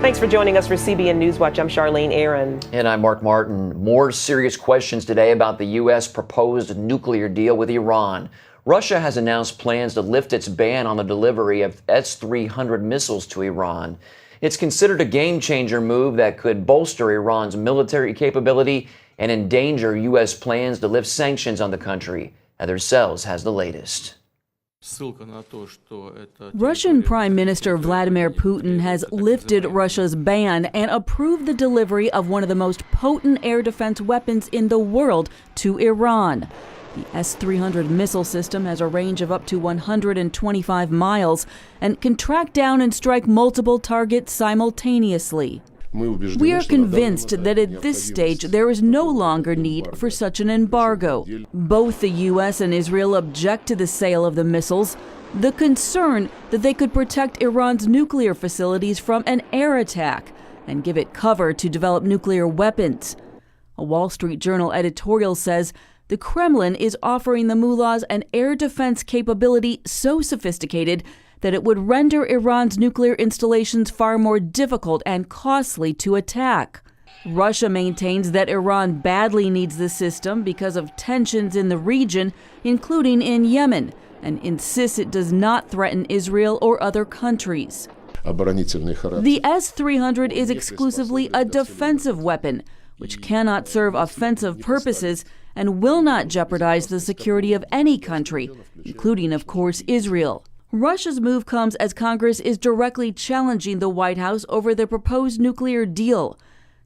Thanks for joining us for CBN NewsWatch. I'm Charlene Aaron. And I'm Mark Martin. More serious questions today about the U.S. proposed nuclear deal with Iran. Russia has announced plans to lift its ban on the delivery of S-300 missiles to Iran. It's considered a game-changer move that could bolster Iran's military capability and endanger U.S. plans to lift sanctions on the country. Heather Sells has the latest. Russian Prime Minister Vladimir Putin has lifted Russia's ban and approved the delivery of one of the most potent air defense weapons in the world to Iran. The S-300 missile system has a range of up to 125 miles and can track down and strike multiple targets simultaneously. We are convinced that at this stage there is no longer need for such an embargo. Both the U.S. and Israel object to the sale of the missiles, the concern that they could protect Iran's nuclear facilities from an air attack and give it cover to develop nuclear weapons. A Wall Street Journal editorial says the Kremlin is offering the mullahs an air defense capability so sophisticated that it would render Iran's nuclear installations far more difficult and costly to attack. Russia maintains that Iran badly needs the system because of tensions in the region, including in Yemen, and insists it does not threaten Israel or other countries. The S-300 is exclusively a defensive weapon, which cannot serve offensive purposes and will not jeopardize the security of any country, including, of course, Israel. Russia's move comes as Congress is directly challenging the White House over the proposed nuclear deal.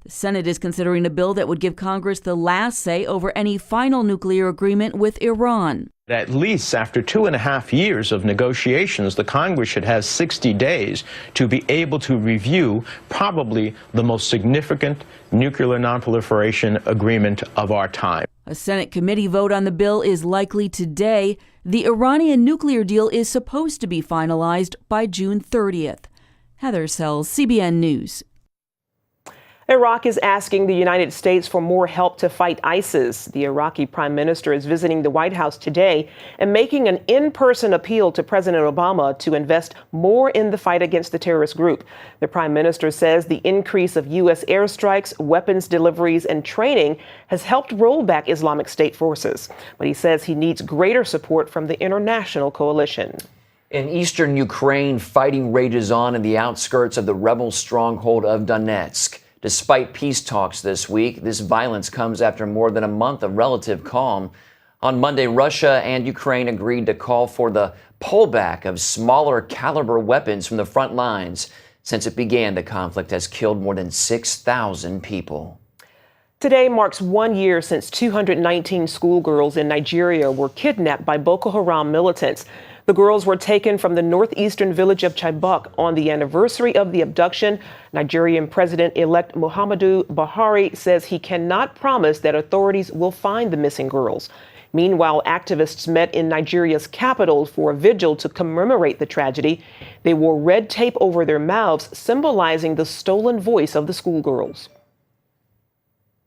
The Senate is considering a bill that would give Congress the last say over any final nuclear agreement with Iran. At least after 2.5 years of negotiations, the Congress should have 60 days to be able to review probably the most significant nuclear nonproliferation agreement of our time. A Senate committee vote on the bill is likely today. The Iranian nuclear deal is supposed to be finalized by June 30th. Heather Sells, CBN News. Iraq is asking the United States for more help to fight ISIS. The Iraqi prime minister is visiting the White House today and making an in-person appeal to President Obama to invest more in the fight against the terrorist group. The prime minister says the increase of U.S. airstrikes, weapons deliveries, and training has helped roll back Islamic State forces. But he says he needs greater support from the international coalition. In eastern Ukraine, fighting rages on in the outskirts of the rebel stronghold of Donetsk. Despite peace talks this week, this violence comes after more than a month of relative calm. On Monday, Russia and Ukraine agreed to call for the pullback of smaller caliber weapons from the front lines. Since it began, the conflict has killed more than 6,000 people. Today marks 1 year since 219 schoolgirls in Nigeria were kidnapped by Boko Haram militants. The girls were taken from the northeastern village of Chibok on the anniversary of the abduction. Nigerian President-elect Muhammadu Buhari says he cannot promise that authorities will find the missing girls. Meanwhile, activists met in Nigeria's capital for a vigil to commemorate the tragedy. They wore red tape over their mouths, symbolizing the stolen voice of the schoolgirls.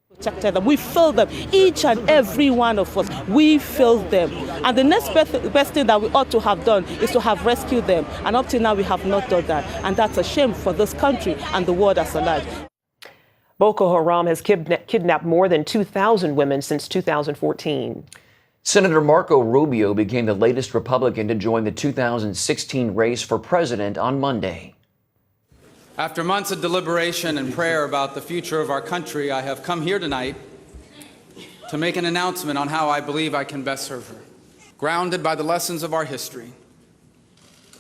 Protected them. We feel them, each and every one of us. We feel them. And the next best thing that we ought to have done is to have rescued them. And up to now, we have not done that. And that's a shame for this country and the world as a large. Boko Haram has kidnapped more than 2,000 women since 2014. Senator Marco Rubio became the latest Republican to join the 2016 race for president on Monday. After months of deliberation and prayer about the future of our country, I have come here tonight to make an announcement on how I believe I can best serve her. Grounded by the lessons of our history,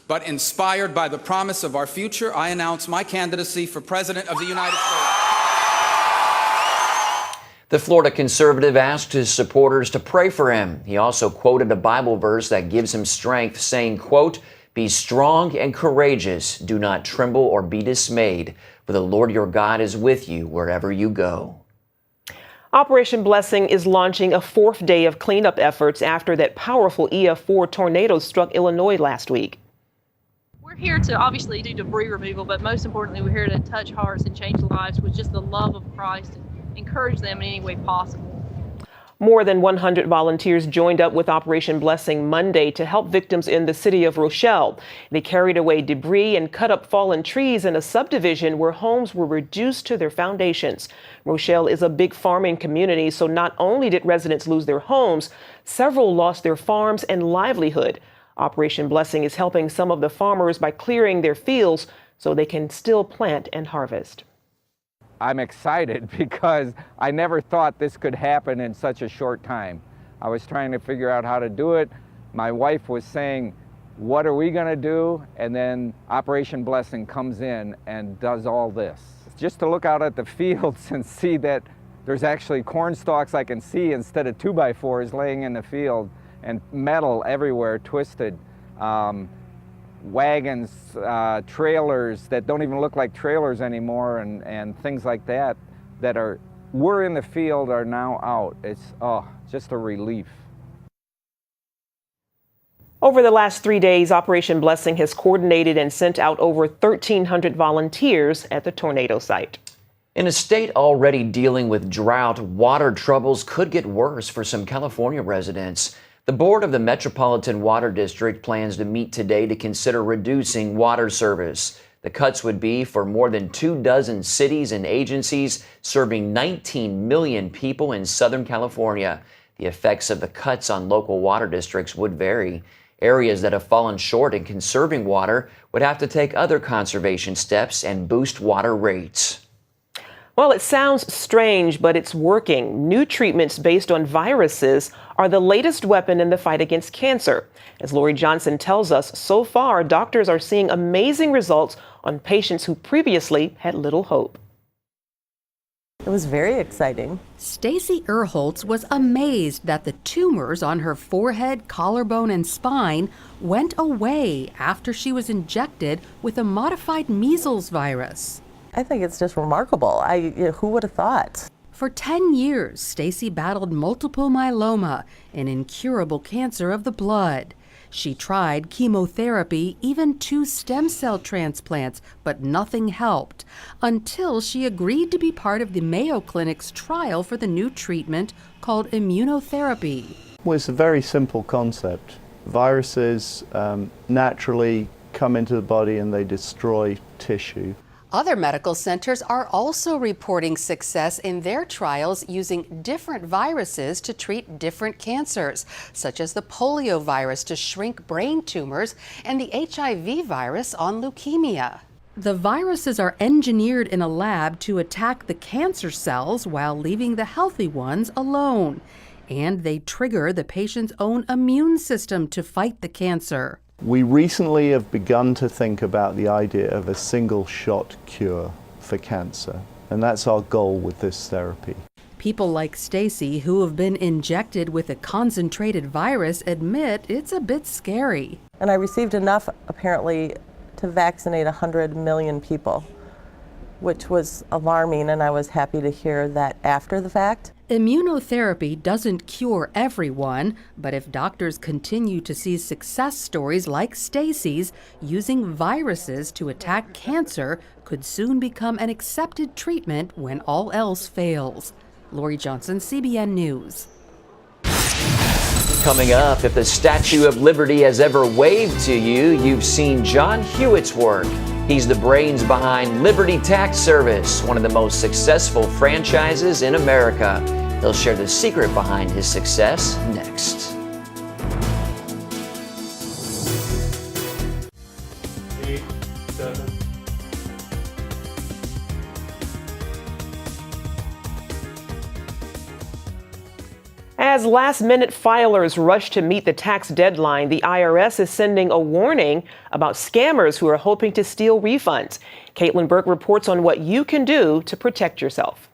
but inspired by the promise of our future, I announce my candidacy for President of the United States. The Florida conservative asked his supporters to pray for him. He also quoted a Bible verse that gives him strength, saying, quote, "Be strong and courageous. Do not tremble or be dismayed, for the Lord your God is with you wherever you go." Operation Blessing is launching a fourth day of cleanup efforts after that powerful EF4 tornado struck Illinois last week. We're here to obviously do debris removal, but most importantly, we're here to touch hearts and change lives with just the love of Christ and encourage them in any way possible. More than 100 volunteers joined up with Operation Blessing Monday to help victims in the city of Rochelle. They carried away debris and cut up fallen trees in a subdivision where homes were reduced to their foundations. Rochelle is a big farming community, so not only did residents lose their homes, several lost their farms and livelihood. Operation Blessing is helping some of the farmers by clearing their fields so they can still plant and harvest. I'm excited because I never thought this could happen in such a short time. I was trying to figure out how to do it. My wife was saying, what are we going to do? And then Operation Blessing comes in and does all this. Just to look out at the fields and see that there's actually corn stalks I can see instead of 2x4s laying in the field, and metal everywhere, twisted. Wagons, trailers that don't even look like trailers anymore, and things like that were in the field are now out. It's just a relief. Over the last 3 days, Operation Blessing has coordinated and sent out over 1,300 volunteers at the tornado site. In a state already dealing with drought, water troubles could get worse for some California residents. The board of the Metropolitan Water District plans to meet today to consider reducing water service. The cuts would be for more than 24 cities and agencies serving 19 million people in Southern California. The effects of the cuts on local water districts would vary. Areas that have fallen short in conserving water would have to take other conservation steps and boost water rates. Well, it sounds strange, but it's working. New treatments based on viruses are the latest weapon in the fight against cancer. As Lori Johnson tells us, so far, doctors are seeing amazing results on patients who previously had little hope. It was very exciting. Stacy Erholtz was amazed that the tumors on her forehead, collarbone, and spine went away after she was injected with a modified measles virus. I think it's just remarkable. Who would have thought? For 10 years, Stacy battled multiple myeloma, an incurable cancer of the blood. She tried chemotherapy, even 2 stem cell transplants, but nothing helped, until she agreed to be part of the Mayo Clinic's trial for the new treatment called immunotherapy. Well, it's a very simple concept. Viruses naturally come into the body and they destroy tissue. Other medical centers are also reporting success in their trials using different viruses to treat different cancers, such as the polio virus to shrink brain tumors and the HIV virus on leukemia. The viruses are engineered in a lab to attack the cancer cells while leaving the healthy ones alone. And they trigger the patient's own immune system to fight the cancer. We recently have begun to think about the idea of a single-shot cure for cancer, and that's our goal with this therapy. People like Stacy, who have been injected with a concentrated virus, admit it's a bit scary. And I received enough, apparently, to vaccinate 100 million people, which was alarming, and I was happy to hear that after the fact. Immunotherapy doesn't cure everyone, but if doctors continue to see success stories like Stacy's, using viruses to attack cancer could soon become an accepted treatment when all else fails. Lori Johnson, CBN News. Coming up, if the Statue of Liberty has ever waved to you, you've seen John Hewitt's work. He's the brains behind Liberty Tax Service, one of the most successful franchises in America. He'll share the secret behind his success next. As last-minute filers rush to meet the tax deadline, the IRS is sending a warning about scammers who are hoping to steal refunds. Caitlin Burke reports on what you can do to protect yourself.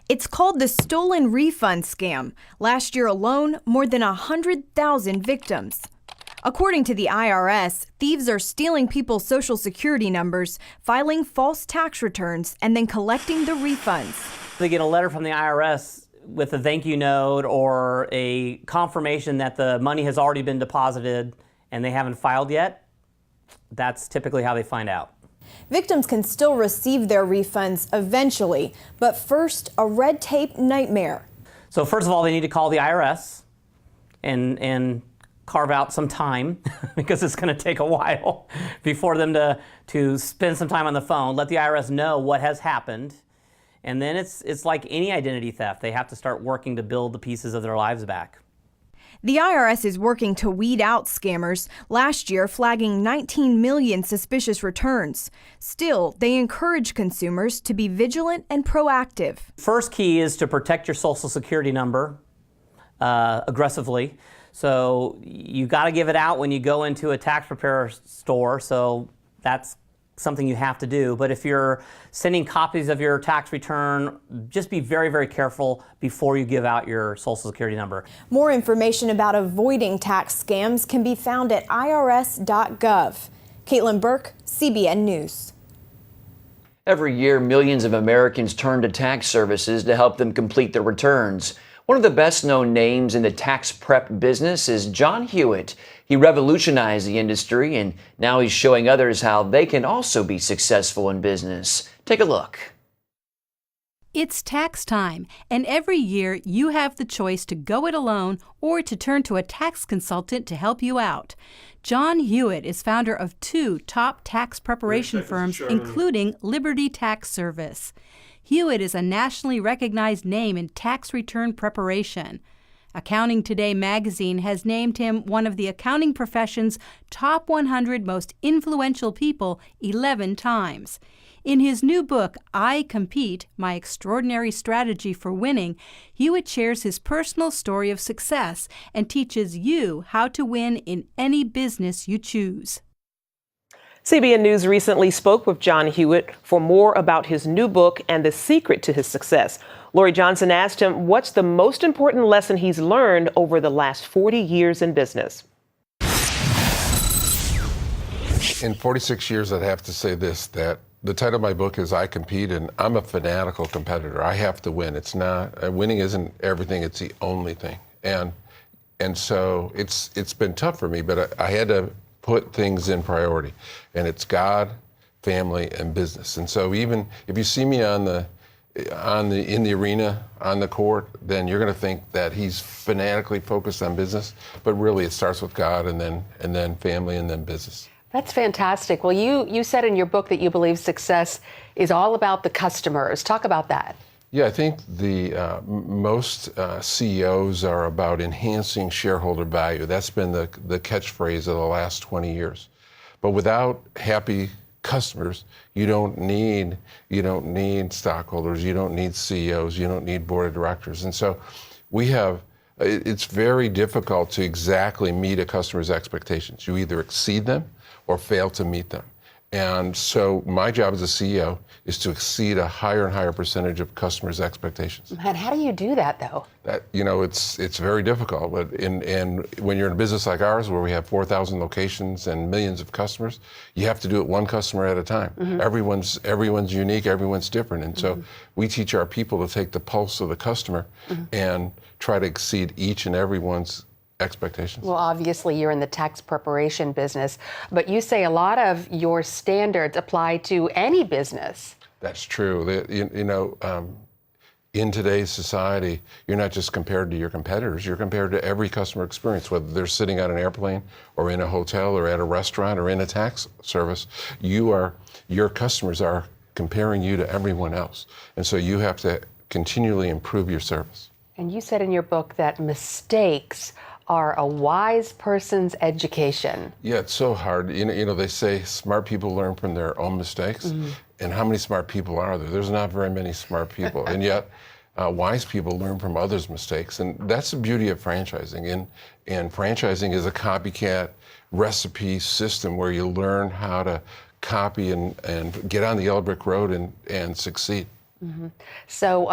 It's called the stolen refund scam. Last year alone, more than 100,000 victims. According to the IRS, thieves are stealing people's social security numbers, filing false tax returns, and then collecting the refunds. They get a letter from the IRS with a thank you note or a confirmation that the money has already been deposited and they haven't filed yet. That's typically how they find out. Victims can still receive their refunds eventually, but first, a red tape nightmare. So first of all, they need to call the IRS and carve out some time because it's going to take a while before them to spend some time on the phone, let the IRS know what has happened. And then it's like any identity theft. They have to start working to build the pieces of their lives back. The IRS is working to weed out scammers, last year flagging 19 million suspicious returns. Still, they encourage consumers to be vigilant and proactive. First key is to protect your Social Security number aggressively. So you got to give it out when you go into a tax preparer store, so that's something you have to do. But if you're sending copies of your tax return, just be very, very careful before you give out your Social Security number. More information about avoiding tax scams can be found at irs.gov. Caitlin Burke, CBN News. Every year, millions of Americans turn to tax services to help them complete their returns. One of the best-known names in the tax prep business is John Hewitt. He revolutionized the industry, and now he's showing others how they can also be successful in business. Take a look. It's tax time, and every year you have the choice to go it alone or to turn to a tax consultant to help you out. John Hewitt is founder of 2 top tax preparation firms, including Liberty Tax Service. Hewitt is a nationally recognized name in tax return preparation. Accounting Today magazine has named him one of the accounting profession's top 100 most influential people 11 times. In his new book, I Compete, My Extraordinary Strategy for Winning, Hewitt shares his personal story of success and teaches you how to win in any business you choose. CBN News recently spoke with John Hewitt for more about his new book and the secret to his success. Lori Johnson asked him what's the most important lesson he's learned over the last 40 years in business. In 46 years, I'd have to say this, that the title of my book is I Compete, and I'm a fanatical competitor. I have to win. It's not, winning isn't everything, it's the only thing. And so it's been tough for me, but I had to put things in priority, and it's God, family, and business. And so even if you see me in the arena, on the court, then you're going to think that he's fanatically focused on business, but really it starts with God, and then family, and then business. That's fantastic. Well, you said in your book that you believe success is all about the customers. Talk about that. Yeah, I think most CEOs are about enhancing shareholder value. That's been the catchphrase of the last 20 years. But without happy customers, you don't need stockholders, you don't need CEOs, you don't need board of directors. And so it's very difficult to exactly meet a customer's expectations. You either exceed them or fail to meet them. And so my job as a CEO is to exceed a higher and higher percentage of customers' expectations. And how do you do that, though? It's very difficult. But when you're in a business like ours, where we have 4,000 locations and millions of customers, you have to do it one customer at a time. Mm-hmm. Everyone's unique, everyone's different. And so we teach our people to take the pulse of the customer and try to exceed each and everyone's expectations. Well, obviously you're in the tax preparation business, but you say a lot of your standards apply to any business. That's true. In today's society, you're not just compared to your competitors, you're compared to every customer experience, whether they're sitting on an airplane or in a hotel or at a restaurant or in a tax service. Your customers are comparing you to everyone else. And so you have to continually improve your service. And you said in your book that mistakes are a wise person's education. Yeah, it's so hard. They say smart people learn from their own mistakes. Mm-hmm. And how many smart people are there? There's not very many smart people. And yet, wise people learn from others' mistakes. And that's the beauty of franchising. And franchising is a copycat recipe system where you learn how to copy and get on the yellow brick road and succeed. Mm-hmm. So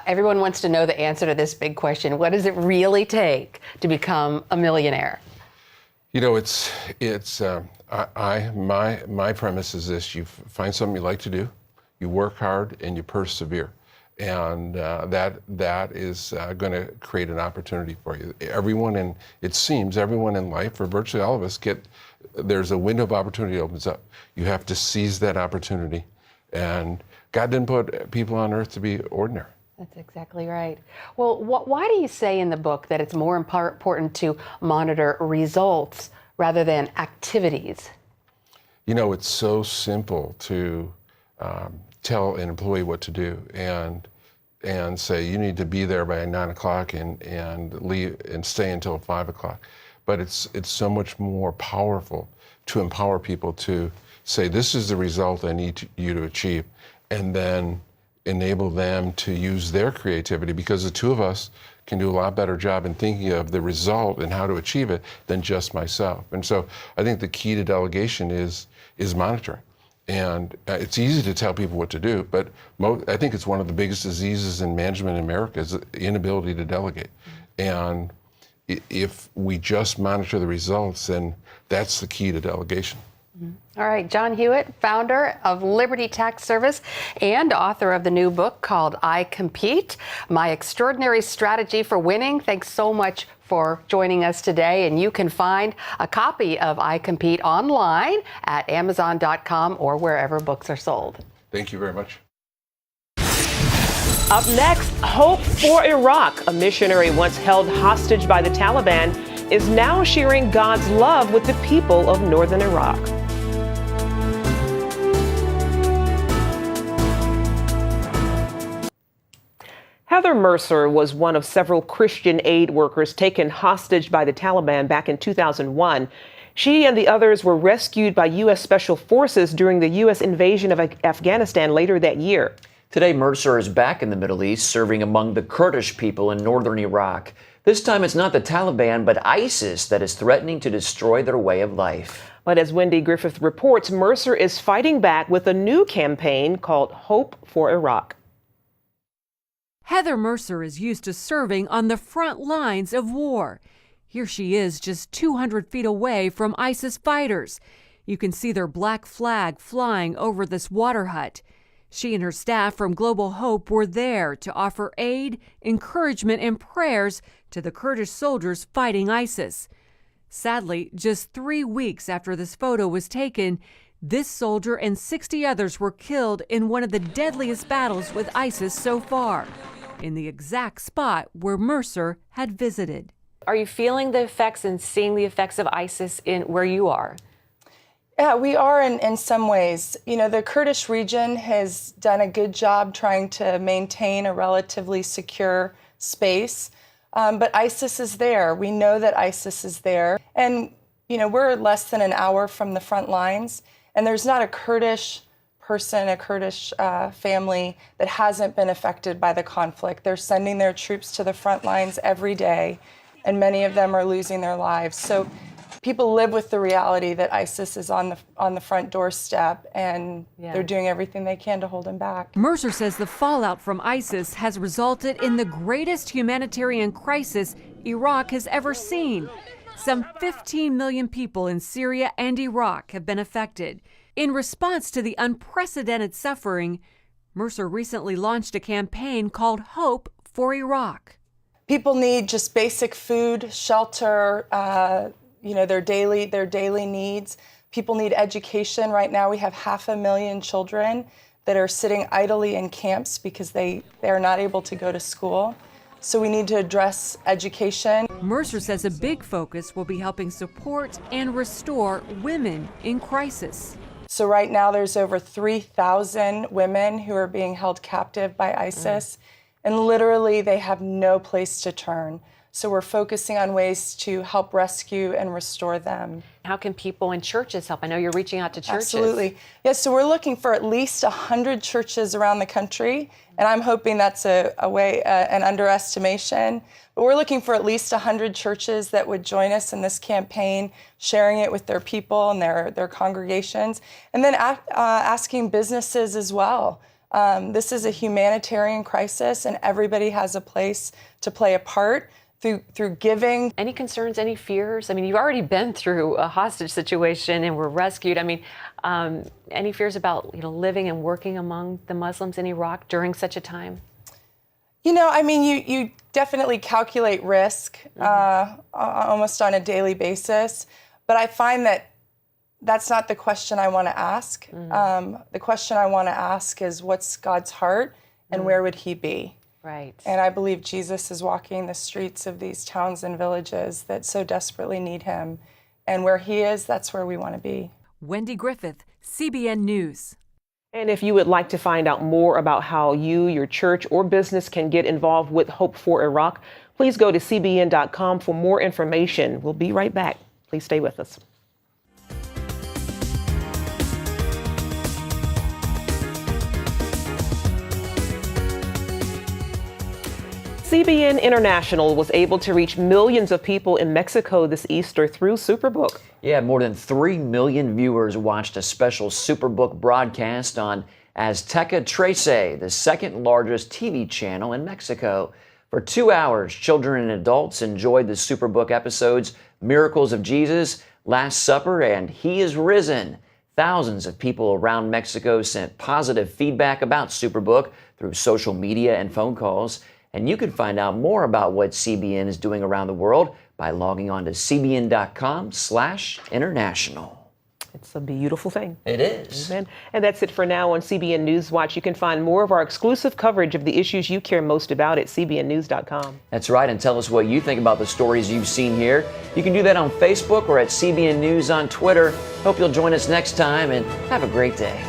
everyone wants to know the answer to this big question. What does it really take to become a millionaire? My premise is this: you find something you like to do, you work hard, and you persevere, and that is going to create an opportunity for you. It seems everyone in life, or virtually all of us, there's a window of opportunity that opens up. You have to seize that opportunity, and God didn't put people on earth to be ordinary. That's exactly right. Well, why do you say in the book that it's more important to monitor results rather than activities? You know, it's so simple to tell an employee what to do and say you need to be there by 9 o'clock and leave and stay until 5 o'clock. But it's so much more powerful to empower people to say this is the result I need you to achieve, and then enable them to use their creativity, because the two of us can do a lot better job in thinking of the result and how to achieve it than just myself. And so I think the key to delegation is monitoring. And it's easy to tell people what to do, but I think it's one of the biggest diseases in management in America is the inability to delegate. And if we just monitor the results, then that's the key to delegation. All right, John Hewitt, founder of Liberty Tax Service and author of the new book called I Compete, My Extraordinary Strategy for Winning. Thanks so much for joining us today. And you can find a copy of I Compete online at Amazon.com or wherever books are sold. Thank you very much. Up next, hope for Iraq. A missionary once held hostage by the Taliban is now sharing God's love with the people of northern Iraq. Heather Mercer was one of several Christian aid workers taken hostage by the Taliban back in 2001. She and the others were rescued by U.S. Special Forces during the U.S. invasion of Afghanistan later that year. Today, Mercer is back in the Middle East, serving among the Kurdish people in northern Iraq. This time, it's not the Taliban, but ISIS that is threatening to destroy their way of life. But as Wendy Griffith reports, Mercer is fighting back with a new campaign called Hope for Iraq. Heather Mercer is used to serving on the front lines of war. Here she is just 200 feet away from ISIS fighters. You can see their black flag flying over this water hut. She and her staff from Global Hope were there to offer aid, encouragement, and prayers to the Kurdish soldiers fighting ISIS. Sadly, just 3 weeks after this photo was taken, this soldier and 60 others were killed in one of the deadliest battles with ISIS so far, in the exact spot where Mercer had visited. Are you feeling the effects and seeing the effects of ISIS in where you are? Yeah, we are in some ways. You know, the Kurdish region has done a good job trying to maintain a relatively secure space, but ISIS is there. We know that ISIS is there. And, you know, we're less than an hour from the front lines, and there's not a Kurdish person, a Kurdish family that hasn't been affected by the conflict. They're sending their troops to the front lines every day, and many of them are losing their lives. So people live with the reality that ISIS is on the front doorstep, and they're doing everything they can to hold them back. Mercer says the fallout from ISIS has resulted in the greatest humanitarian crisis Iraq has ever seen. Some 15 million people in Syria and Iraq have been affected. In response to the unprecedented suffering, Mercer recently launched a campaign called Hope for Iraq. People need just basic food, shelter, you know, their daily needs. People need education. Right now we have 500,000 children that are sitting idly in camps because they are not able to go to school. So we need to address education. Mercer says a big focus will be helping support and restore women in crisis. So right now there's over 3,000 women who are being held captive by ISIS, and literally they have no place to turn. So we're focusing on ways to help rescue and restore them. How can people in churches help? I know you're reaching out to churches. Absolutely. Yes, so we're looking for at least 100 churches around the country, and I'm hoping that's an underestimation. But we're looking for at least 100 churches that would join us in this campaign, sharing it with their people and their congregations, and then asking businesses as well. This is a humanitarian crisis, and everybody has a place to play a part. Through giving. Any concerns, any fears? I mean, you've already been through a hostage situation and were rescued. I mean, any fears about, you know, living and working among the Muslims in Iraq during such a time? You know, I mean, you definitely calculate risk almost on a daily basis, but I find that that's not the question I want to ask. The question I want to ask is, what's God's heart, and where would He be? Right. And I believe Jesus is walking the streets of these towns and villages that so desperately need him. And where he is, that's where we want to be. Wendy Griffith, CBN News. And if you would like to find out more about how you, your church, or business can get involved with Hope for Iraq, please go to cbn.com for more information. We'll be right back. Please stay with us. CBN International was able to reach millions of people in Mexico this Easter through Superbook. Yeah, more than 3 million viewers watched a special Superbook broadcast on Azteca 13, the second largest TV channel in Mexico. For 2 hours, children and adults enjoyed the Superbook episodes Miracles of Jesus, Last Supper, and He is Risen. Thousands of people around Mexico sent positive feedback about Superbook through social media and phone calls. And you can find out more about what CBN is doing around the world by logging on to cbn.com/international. It's a beautiful thing. It is. Amen. And that's it for now on CBN NewsWatch. You can find more of our exclusive coverage of the issues you care most about at cbnnews.com. That's right. And tell us what you think about the stories you've seen here. You can do that on Facebook or at CBN News on Twitter. Hope you'll join us next time and have a great day.